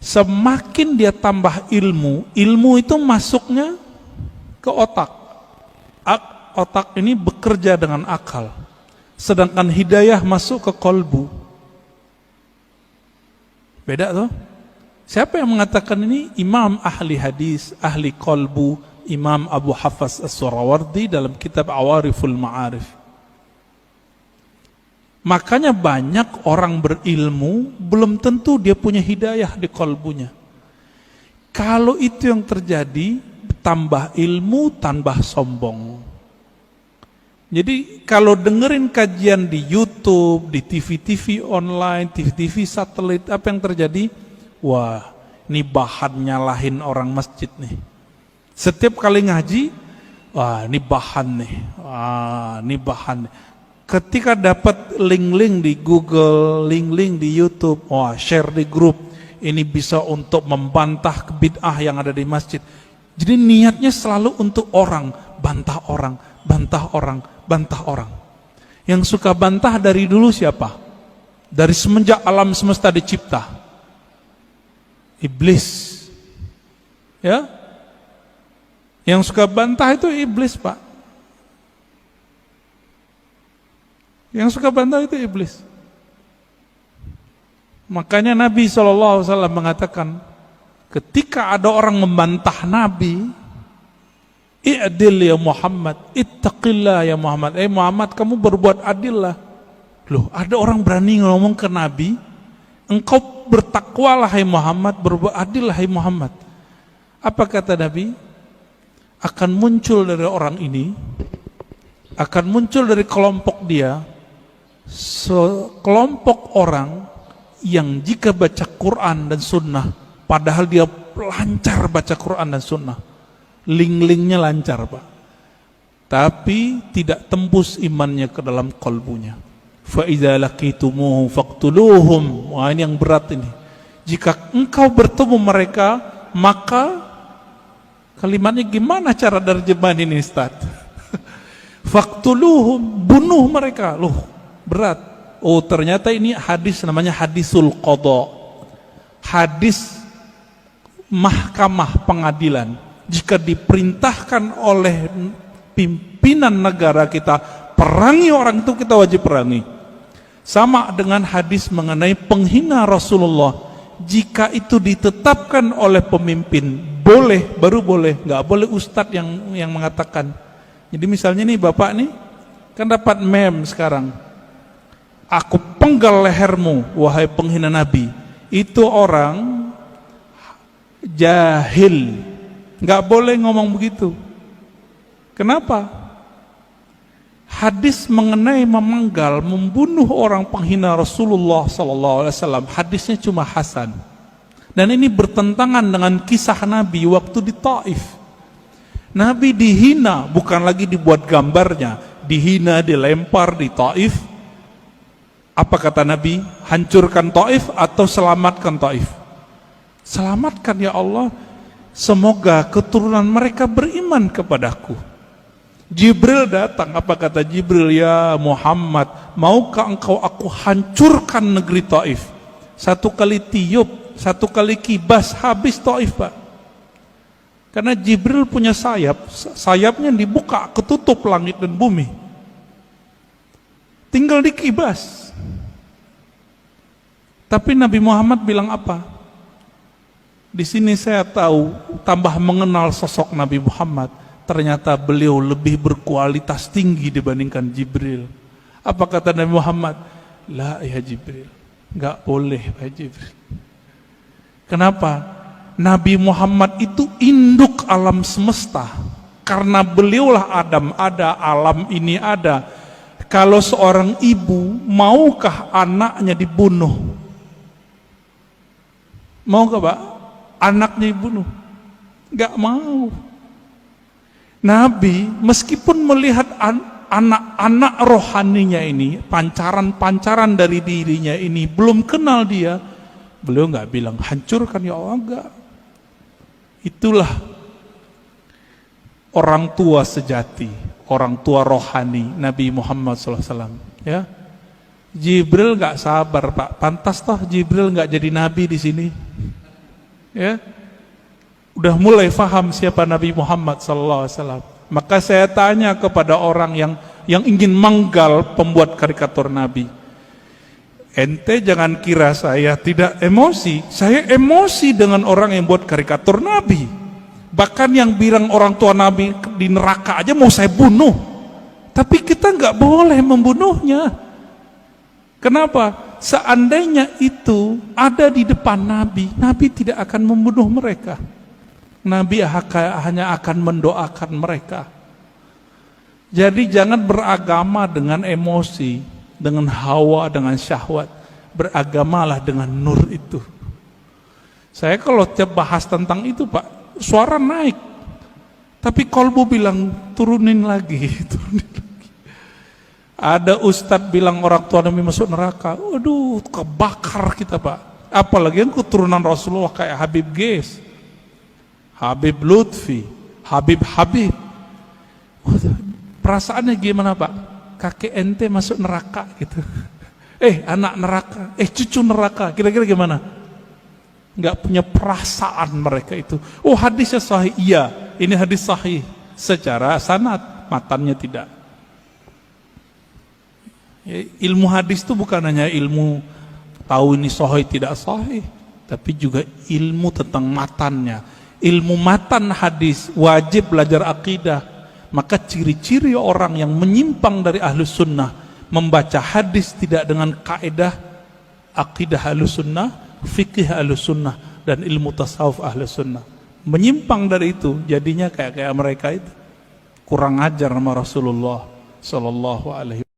Semakin dia tambah ilmu, ilmu itu masuknya ke otak. Otak ini bekerja dengan akal. Sedangkan hidayah masuk ke kolbu. Beda tuh. Siapa yang mengatakan ini? Imam ahli hadis, ahli kolbu, Imam Abu Hafs As-Surawardi dalam kitab Awariful Ma'arif. Makanya banyak orang berilmu belum tentu dia punya hidayah di kolbunya. Kalau itu yang terjadi, tambah ilmu, tambah sombong. Jadi kalau dengerin kajian di YouTube, di TV-TV online, TV-TV satelit, apa yang terjadi? Wah, ini bahan nyalahin orang masjid nih. Setiap kali ngaji, wah ini bahan nih, wah ini bahan nih. Ketika dapat link-link di Google, link-link di YouTube, wah share di grup, ini bisa untuk membantah bid'ah yang ada di masjid. Jadi niatnya selalu untuk orang, bantah orang, bantah orang, bantah orang. Yang suka bantah dari dulu siapa? Dari semenjak alam semesta dicipta. Iblis. Ya. Yang suka bantah itu iblis, Pak. Yang suka bantah itu iblis. Makanya Nabi SAW mengatakan, ketika ada orang membantah Nabi, i'dil ya Muhammad, ittaqillah ya Muhammad. Muhammad, kamu berbuat adil lah. Loh, ada orang berani ngomong ke Nabi, engkau bertakwalah hai Muhammad, berbuat adil lah hai Muhammad. Apa kata Nabi? Akan muncul dari orang ini, akan muncul dari kelompok dia, sekelompok orang yang jika baca Quran dan Sunnah, padahal dia lancar baca Quran dan Sunnah, link-linknya lancar Pak, tapi tidak tembus imannya ke dalam kolbunya. Fa idza laqitumuhu faqtuluhum. Wah, ini yang berat ini. Jika engkau bertemu mereka, maka kalimatnya gimana cara terjemahan ini Ustaz? Faqtuluhum, bunuh mereka. Loh, berat. Oh, ternyata ini hadis namanya hadisul qadha. Hadis mahkamah pengadilan. Jika diperintahkan oleh pimpinan negara kita perangi orang itu, kita wajib perangi. Sama dengan hadis mengenai penghina Rasulullah. Jika itu ditetapkan oleh pemimpin, boleh, baru boleh. Nggak boleh ustadz yang mengatakan. Jadi misalnya nih bapak nih, kan dapat meme sekarang. Aku penggal lehermu, wahai penghina Nabi. Itu orang jahil. Nggak boleh ngomong begitu. Kenapa? Hadis mengenai memenggal, membunuh orang penghina Rasulullah SAW, hadisnya cuma hasan. Dan ini bertentangan dengan kisah Nabi waktu di Taif. Nabi dihina, bukan lagi dibuat gambarnya, dihina, dilempar di Taif. Apa kata Nabi? Hancurkan Taif atau selamatkan Taif? Selamatkan ya Allah. Semoga keturunan mereka beriman kepadaku. Jibril datang, apa kata Jibril? Ya Muhammad, maukah engkau aku hancurkan negeri Taif? Satu kali tiup, satu kali kibas, habis Taif Pak. Karena Jibril punya sayap, sayapnya dibuka, ketutup langit dan bumi. Tinggal dikibas. Tapi Nabi Muhammad bilang apa? Di sini saya tahu, tambah mengenal sosok Nabi Muhammad. Ternyata beliau lebih berkualitas tinggi dibandingkan Jibril. Apa kata Nabi Muhammad? La ya Jibril, nggak boleh ya Jibril. Kenapa? Nabi Muhammad itu induk alam semesta. Karena beliaulah Adam ada, alam ini ada. Kalau seorang ibu, maukah anaknya dibunuh? Mau gak Pak? Anaknya dibunuh? Gak mau. Nabi meskipun melihat anak-anak rohaninya ini, pancaran-pancaran dari dirinya ini, belum kenal dia, beliau gak bilang hancurkan ya Allah, enggak. Itulah orang tua sejati, orang tua rohani Nabi Muhammad SAW. Ya, Jibril gak sabar Pak, pantas toh Jibril gak jadi nabi di sini. ya, udah mulai faham siapa Nabi Muhammad SAW. Maka saya tanya kepada orang yang ingin menggal pembuat karikatur Nabi, ente jangan kira saya tidak emosi. Saya emosi dengan orang yang buat karikatur Nabi. Bahkan yang bilang orang tua Nabi di neraka aja mau saya bunuh. Tapi kita nggak boleh membunuhnya. Kenapa? Seandainya itu ada di depan Nabi, Nabi tidak akan membunuh mereka. Nabi hanya akan mendoakan mereka. Jadi jangan beragama dengan emosi, dengan hawa, dengan syahwat. Beragamalah dengan nur itu. Saya kalau tiap bahas tentang itu, Pak, suara naik. Tapi kolbu bilang turunin lagi, turunin lagi. Ada ustadz bilang orang tua Nabi masuk neraka. Waduh, kebakar kita, Pak. Apalagi yang keturunan Rasulullah kayak Habib Ges, Habib Lutfi, Habib. Perasaannya gimana, Pak? Kakek ente masuk neraka gitu. Anak neraka, cucu neraka. Kira-kira gimana? Nggak punya perasaan mereka itu. Oh, hadisnya sahih. Iya, ini hadis sahih secara sanad, matannya tidak. Ya, ilmu hadis itu bukan hanya ilmu tahu ini sahih tidak sahih, tapi juga ilmu tentang matannya. Ilmu matan hadis, wajib belajar akidah. Maka ciri-ciri orang yang menyimpang dari ahlus sunnah, membaca hadis tidak dengan kaidah akidah ahlus sunnah, fikih ahlus sunnah, dan ilmu tasawuf ahlus sunnah. Menyimpang dari itu, jadinya kayak mereka itu kurang ajar sama Rasulullah Sallallahu Alaihi